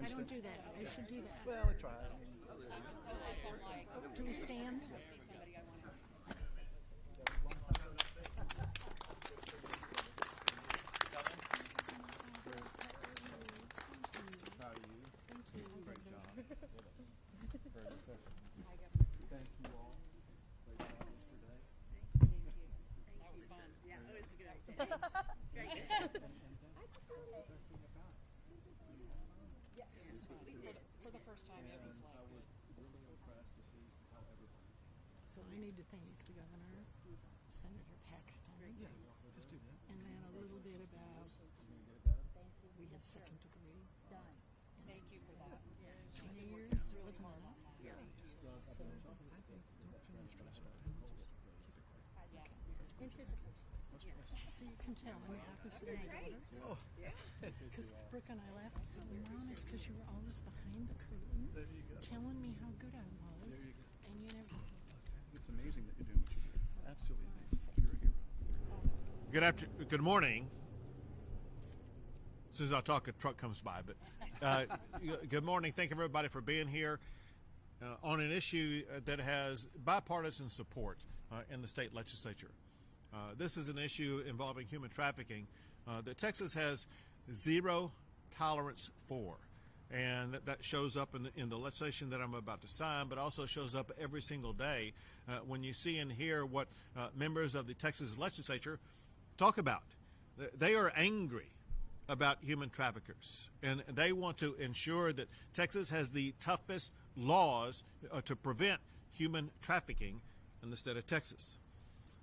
I don't do that. I should do that. Well, I tried. Do we stand? Proud of you. Thank you. Great job. Very good session. Thank you all. Great job yesterday. That was fun. Yeah, it was a good experience. Great. Yes. For the first time, it was like. I was really impressed to see how everything. So I need to thank the governor, Senator Paxton, Yeah, just do that. and then a little bit about we had second degree. Done. Thank you for that. 20 years wasn't enough. Yeah. So I think don't feel stressed out. Just keep it quiet. Yeah. Anticipation. so you can tell I'm the opposite of my daughters. Oh, Because Brooke and I laughed and said, Mom, it's because you were always behind the curtain there you go. telling me how good I was. There you go. And you never. It's amazing that you're doing what you do. Absolutely amazing. You're a hero. Good morning. As soon as I talk, a truck comes by. But good morning. Thank everybody for being here on an issue that has bipartisan support in the state legislature. This is an issue involving human trafficking that Texas has zero tolerance for. And that shows up in the legislation that I'm about to sign, but also shows up every single day when you see and hear what members of the Texas legislature talk about. They are angry about human traffickers, and they want to ensure that Texas has the toughest laws to prevent human trafficking in the state of Texas.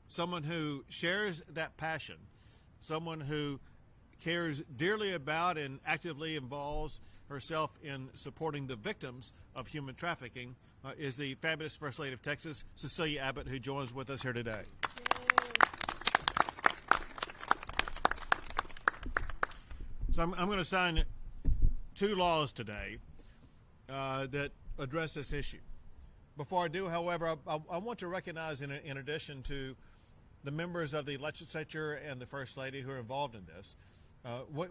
Someone who shares that passion, someone who cares dearly about and actively involves herself in supporting the victims of human trafficking is the fabulous First Lady of Texas, Cecilia Abbott, who joins with us here today. So I'm going to sign 2 laws today that address this issue. Before I do, however, I want to recognize, in addition to the members of the legislature and the First Lady who are involved in this,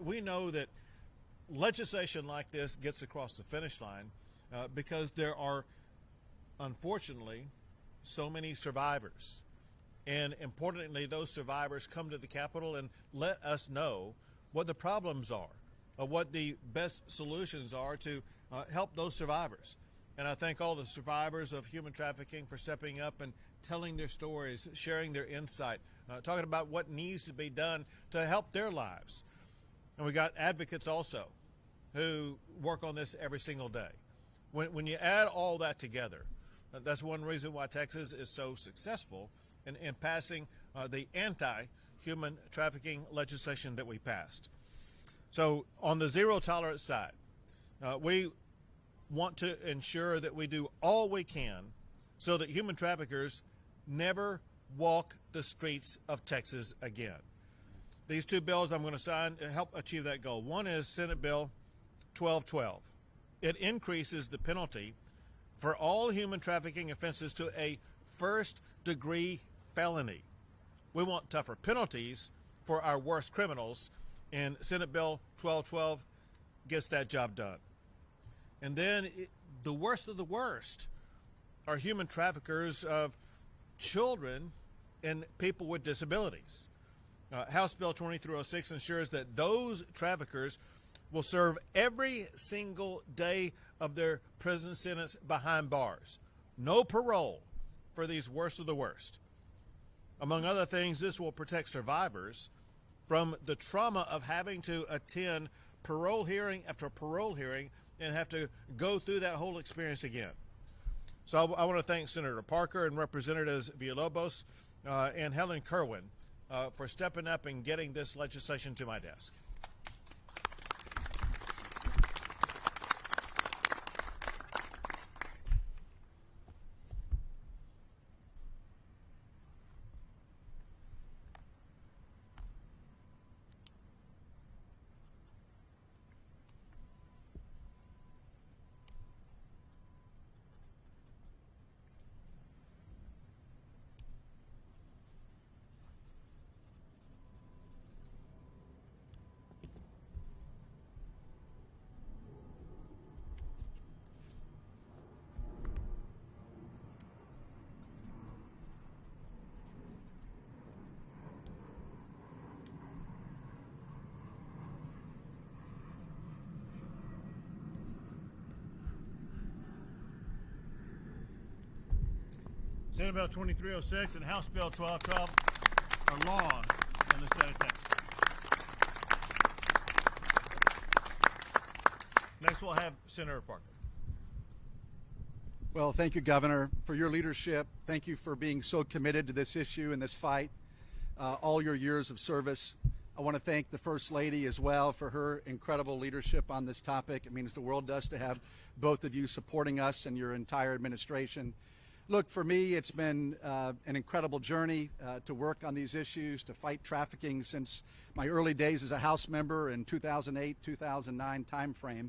we know that legislation like this gets across the finish line because there are, unfortunately, so many survivors. And importantly, those survivors come to the Capitol and let us know what the problems are, what the best solutions are to help those survivors. And I thank all the survivors of human trafficking for stepping up and telling their stories, sharing their insight, talking about what needs to be done to help their lives. And we got advocates also who work on this every single day. When you add all that together, that's one reason why Texas is so successful in passing the anti-human trafficking legislation that we passed. So on the zero tolerance side, we want to ensure that we do all we can so that human traffickers never walk the streets of Texas again. These 2 bills I'm going to sign to help achieve that goal. One is Senate Bill 1212. It increases the penalty for all human trafficking offenses to a first-degree felony. We want tougher penalties for our worst criminals, and Senate Bill 1212 gets that job done. And then the worst of the worst are human traffickers of children and people with disabilities. House Bill 2306 ensures that those traffickers will serve every single day of their prison sentence behind bars. No parole for these worst of the worst. Among other things, this will protect survivors from the trauma of having to attend parole hearing after parole hearing and have to go through that whole experience again. So I want to thank Senator Parker and Representatives Villalobos and Helen Kerwin for stepping up and getting this legislation to my desk. Senate Bill 2306 and House Bill 1212 are law in the state of Texas. Next, we'll have Senator Parker. Well, thank you, Governor, for your leadership. Thank you for being so committed to this issue and this fight, all your years of service. I want to thank the First Lady as well for her incredible leadership on this topic. It means the world to us to have both of you supporting us and your entire administration. Look, for me, it's been an incredible journey to work on these issues, to fight trafficking since my early days as a House member in 2008-2009 timeframe.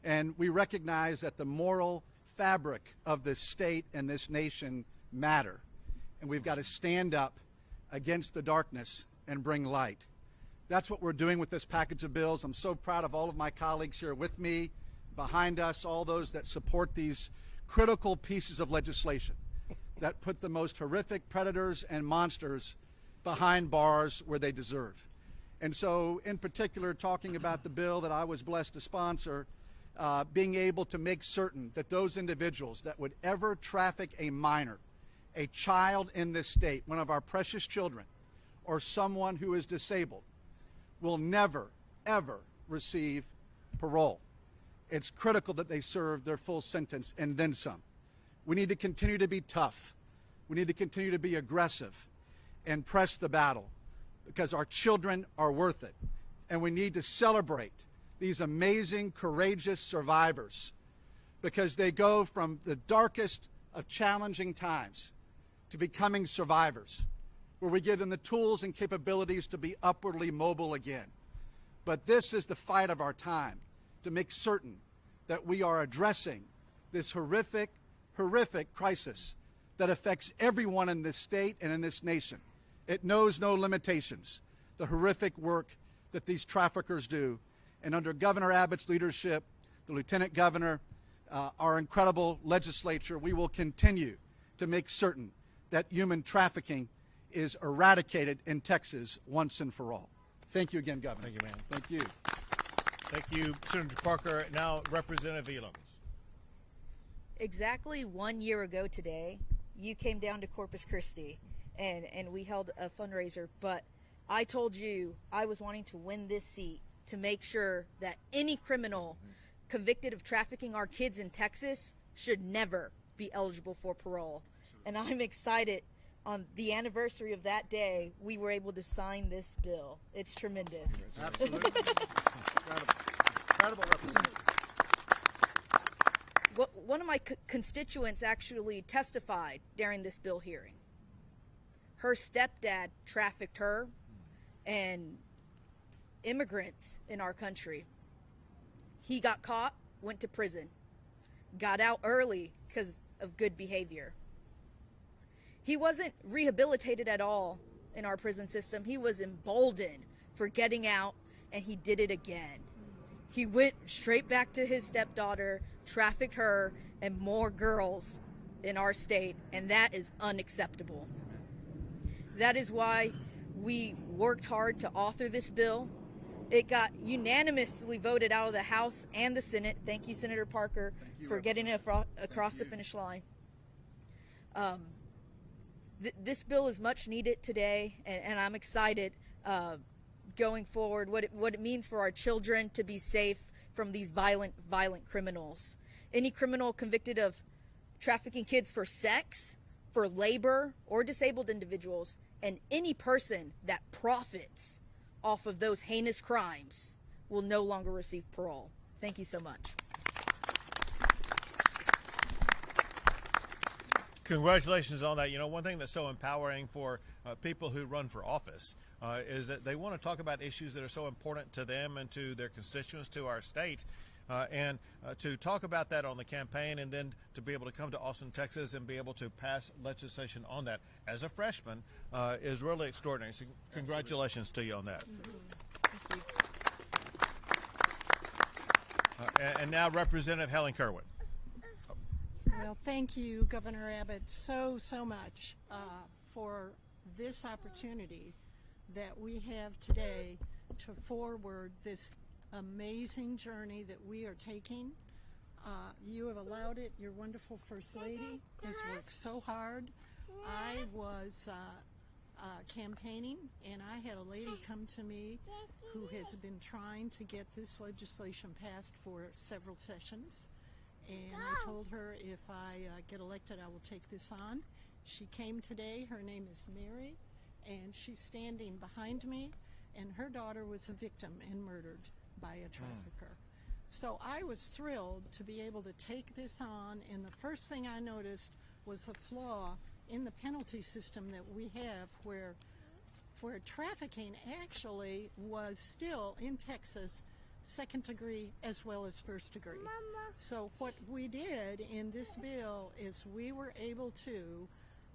And we recognize that the moral fabric of this state and this nation matter. And we've got to stand up against the darkness and bring light. That's what we're doing with this package of bills. I'm so proud of all of my colleagues here with me, behind us, all those that support these critical pieces of legislation that put the most horrific predators and monsters behind bars where they deserve. And so, in particular, talking about the bill that I was blessed to sponsor, being able to make certain that those individuals that would ever traffic a minor, a child in this state, one of our precious children, or someone who is disabled, will never, ever receive parole. It's critical that they serve their full sentence and then some. We need to continue to be tough. We need to continue to be aggressive and press the battle because our children are worth it. And we need to celebrate these amazing, courageous survivors because they go from the darkest of challenging times to becoming survivors, where we give them the tools and capabilities to be upwardly mobile again. But this is the fight of our time, to make certain that we are addressing this horrific, horrific crisis that affects everyone in this state and in this nation. It knows no limitations, the horrific work that these traffickers do. And under Governor Abbott's leadership, the Lieutenant Governor, our incredible legislature, we will continue to make certain that human trafficking is eradicated in Texas once and for all. Thank you again, Governor. Thank you, man. Thank you. Thank you, Senator Parker. Now, Representative Villalobos. Exactly 1 year ago today, you came down to Corpus Christi and we held a fundraiser, but I told you I was wanting to win this seat to make sure that any criminal convicted of trafficking our kids in Texas should never be eligible for parole. And I'm excited on the anniversary of that day, we were able to sign this bill. It's tremendous. Absolutely. Incredible representative. One of my constituents actually testified during this bill hearing. Her stepdad trafficked her and immigrants in our country. He got caught, went to prison, got out early because of good behavior. He wasn't rehabilitated at all in our prison system. He was emboldened for getting out, and he did it again. He went straight back to his stepdaughter, trafficked her and more girls in our state, and that is unacceptable. That is why we worked hard to author this bill. It got unanimously voted out of the House and the Senate. Thank you, Senator Parker, for getting it across the finish line. This bill is much needed today, and I'm excited going forward what it means for our children to be safe from these violent criminals. Any criminal convicted of trafficking kids for sex, for labor, or disabled individuals, and any person that profits off of those heinous crimes will no longer receive parole. Thank you so much. Congratulations on that. You know, one thing that's so empowering for people who run for office is that they want to talk about issues that are so important to them and to their constituents, to our state. And to talk about that on the campaign and then to be able to come to Austin, Texas and be able to pass legislation on that as a freshman is really extraordinary. So congratulations to you on that. Thank you. And now Representative Helen Kerwin. Well, thank you, Governor Abbott, so much for this opportunity that we have today to forward this amazing journey that we are taking. You have allowed it. Your wonderful First Lady has worked so hard. I was campaigning, and I had a lady come to me who has been trying to get this legislation passed for several sessions. And I told her if I get elected, I will take this on. She came today. Her name is Mary, and she's standing behind me. And her daughter was a victim and murdered by a trafficker. So I was thrilled to be able to take this on. And the first thing I noticed was a flaw in the penalty system that we have, where trafficking actually was still in Texas second degree as well as first degree. Mama. So what we did in this bill is we were able to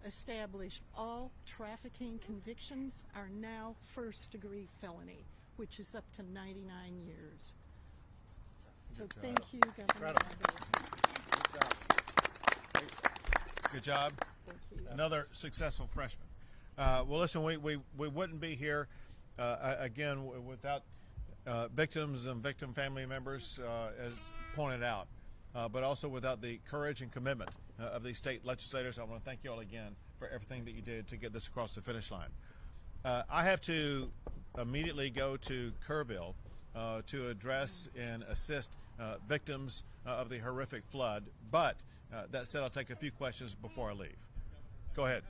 establish all trafficking convictions are now first degree felony, which is up to 99 years. So thank you, Governor Abbott. Good job. Thank you. Another successful freshman. Well, listen, we wouldn't be here again without victims and victim family members, as pointed out, but also without the courage and commitment of these state legislators. I want to thank you all again for everything that you did to get this across the finish line. I have to immediately go to Kerrville to address and assist victims of the horrific flood, but that said, I'll take a few questions before I leave. Go ahead.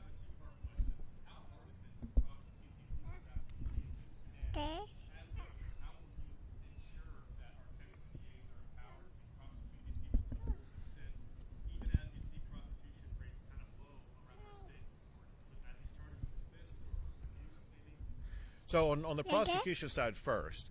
So on the prosecution side first,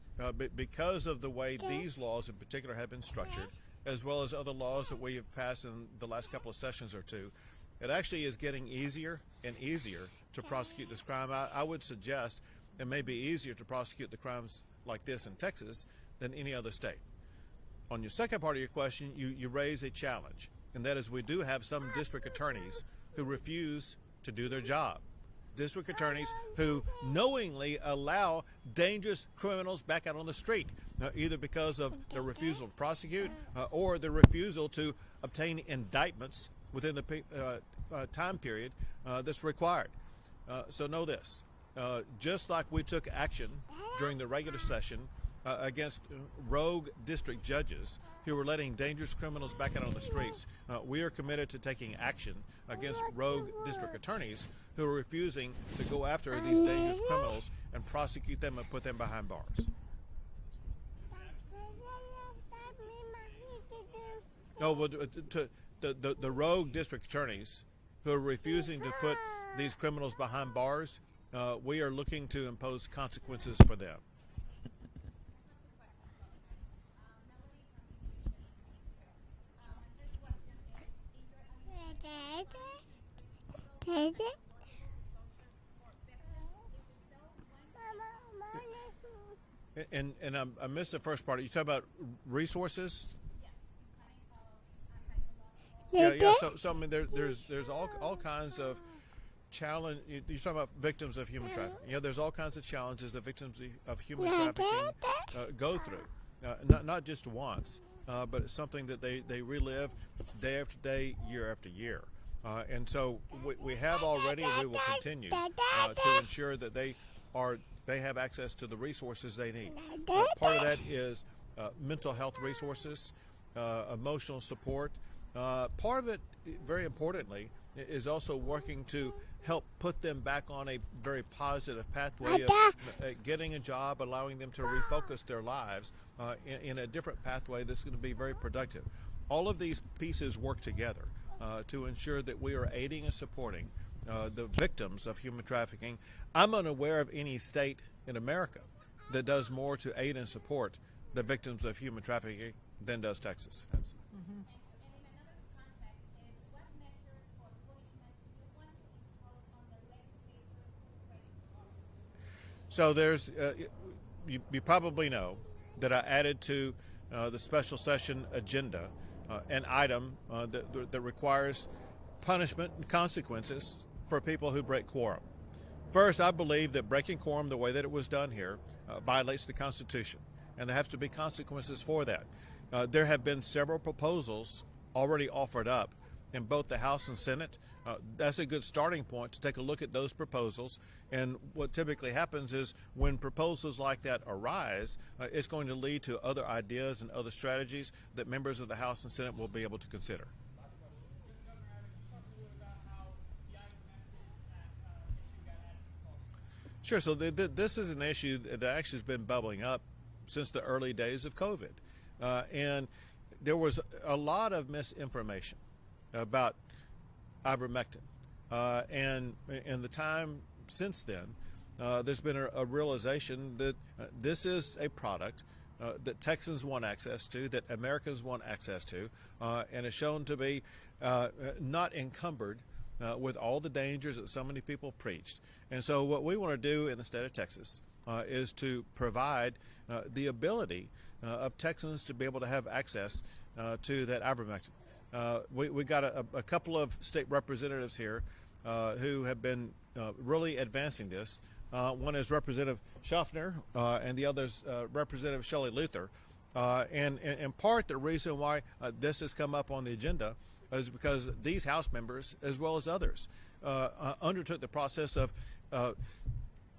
because of the way these laws in particular have been structured, as well as other laws that we have passed in the last couple of sessions or two, it actually is getting easier and easier to prosecute this crime. I would suggest it may be easier to prosecute the crimes like this in Texas than any other state. On your second part of your question, you raise a challenge, and that is we do have some district attorneys who refuse to do their job. District attorneys who knowingly allow dangerous criminals back out on the street, either because of their refusal to prosecute or the refusal to obtain indictments within the time period that's required. So know this, just like we took action during the regular session against rogue district judges who were letting dangerous criminals back out on the streets, we are committed to taking action against rogue district attorneys who are refusing to go after these dangerous criminals and prosecute them and put them behind bars. No, well, the rogue district attorneys who are refusing to put these criminals behind bars, we are looking to impose consequences for them. And I missed the first part. You talk about resources? Yeah. So I mean, there's all kinds of challenge. You're talking about victims of human trafficking. Yeah, there's all kinds of challenges that victims of human trafficking go through. Not just once, but it's something that they relive day after day, year after year. And so we have already, and we will continue to ensure that they have access to the resources they need. Part of that is mental health resources, emotional support. Part of it, very importantly, is also working to help put them back on a very positive pathway of getting a job, allowing them to refocus their lives in a different pathway that's going to be very productive. All of these pieces work together to ensure that we are aiding and supporting the victims of human trafficking. I'm unaware of any state in America that does more to aid and support the victims of human trafficking than does Texas. Mm-hmm. So there's, you probably know that I added to the special session agenda an item that requires punishment and consequences for people who break quorum. First, I believe that breaking quorum the way that it was done here violates the Constitution, and there have to be consequences for that. There have been several proposals already offered up in both the House and Senate. That's a good starting point to take a look at those proposals. And what typically happens is when proposals like that arise, it's going to lead to other ideas and other strategies that members of the House and Senate will be able to consider. Sure. So this is an issue that actually has been bubbling up since the early days of COVID. And there was a lot of misinformation about ivermectin. And in the time since then, there's been a realization that this is a product that Texans want access to, that Americans want access to, and is shown to be not encumbered with all the dangers that so many people preached. And so what we want to do in the state of Texas is to provide the ability of Texans to be able to have access to that ivermectin. We got a couple of state representatives here who have been really advancing this. One is Representative Schaffner, and the other is Representative Shelley Luther. And in part, the reason why this has come up on the agenda is because these House members, as well as others, undertook the process of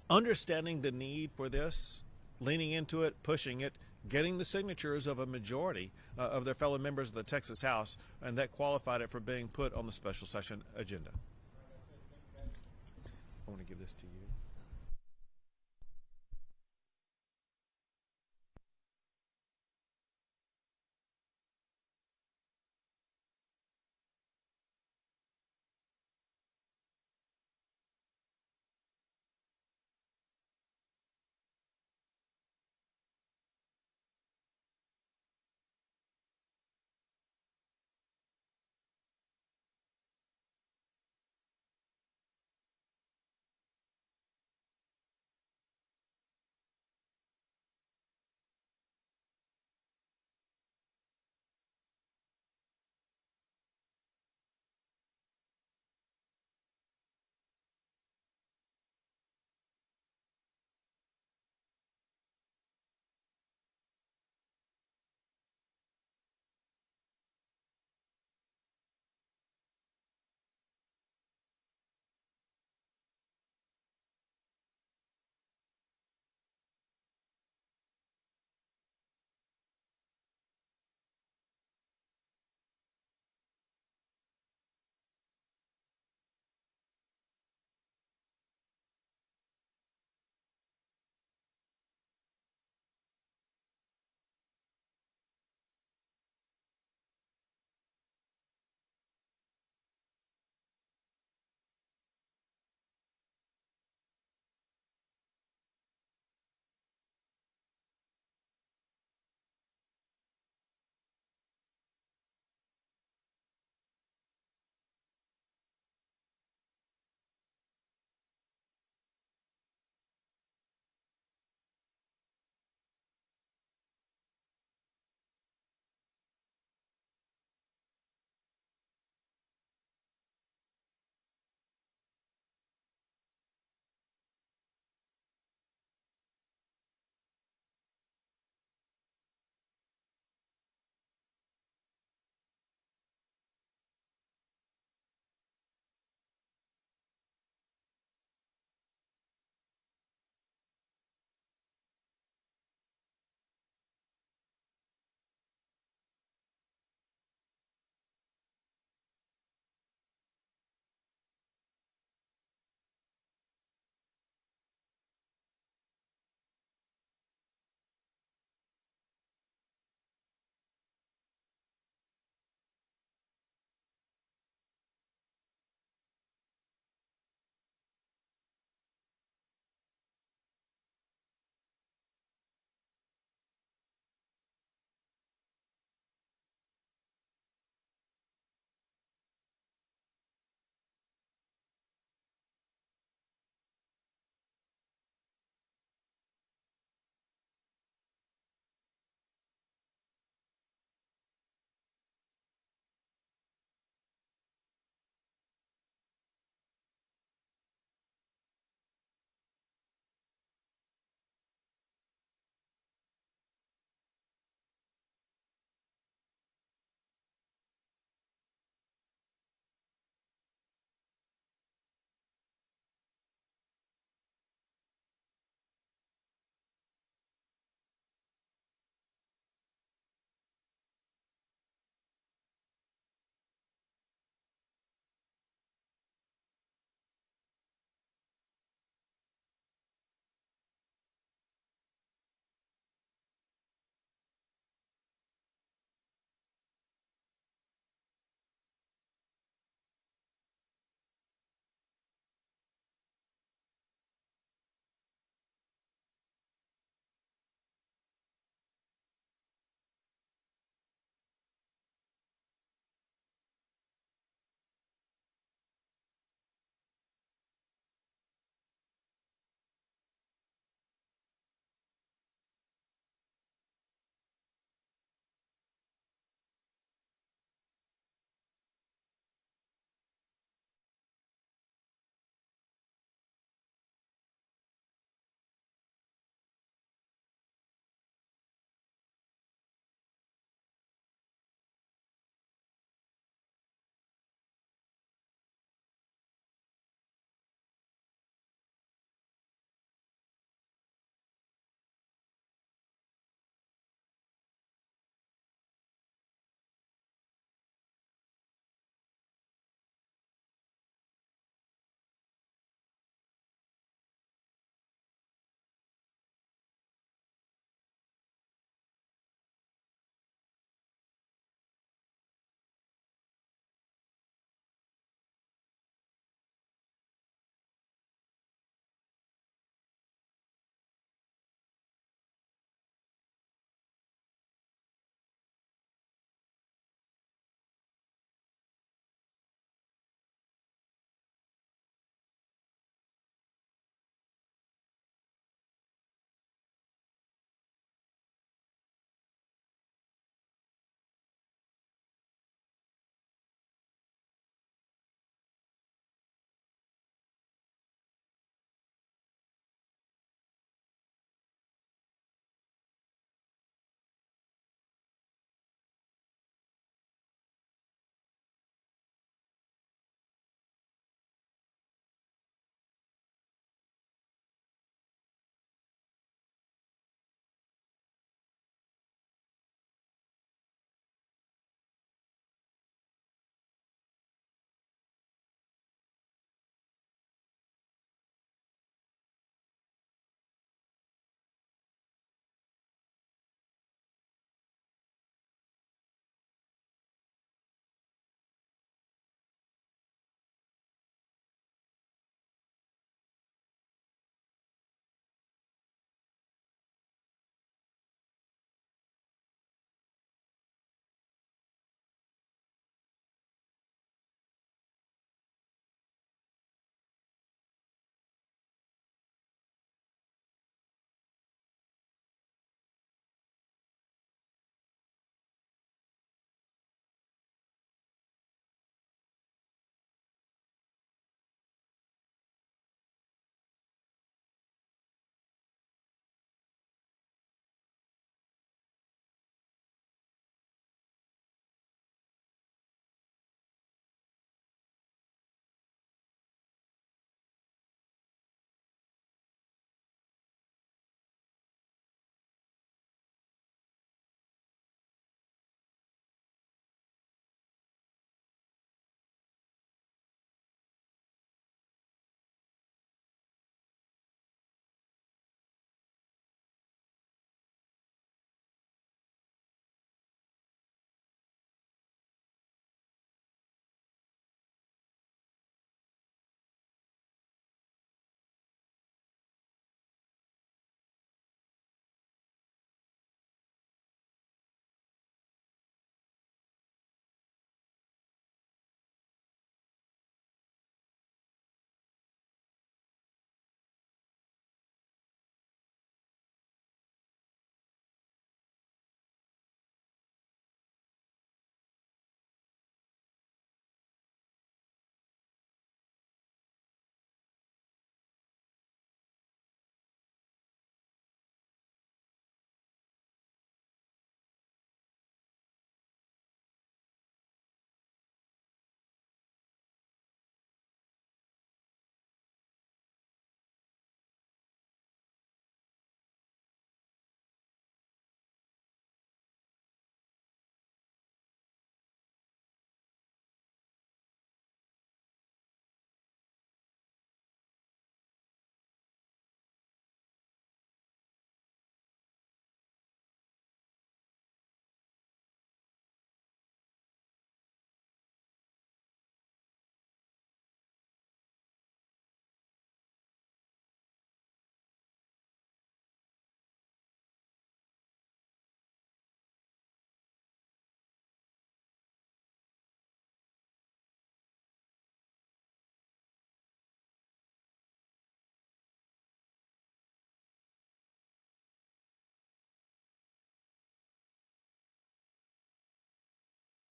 understanding the need for this, leaning into it, pushing it, getting the signatures of a majority of their fellow members of the Texas House, and that qualified it for being put on the special session agenda. I want to give this to you.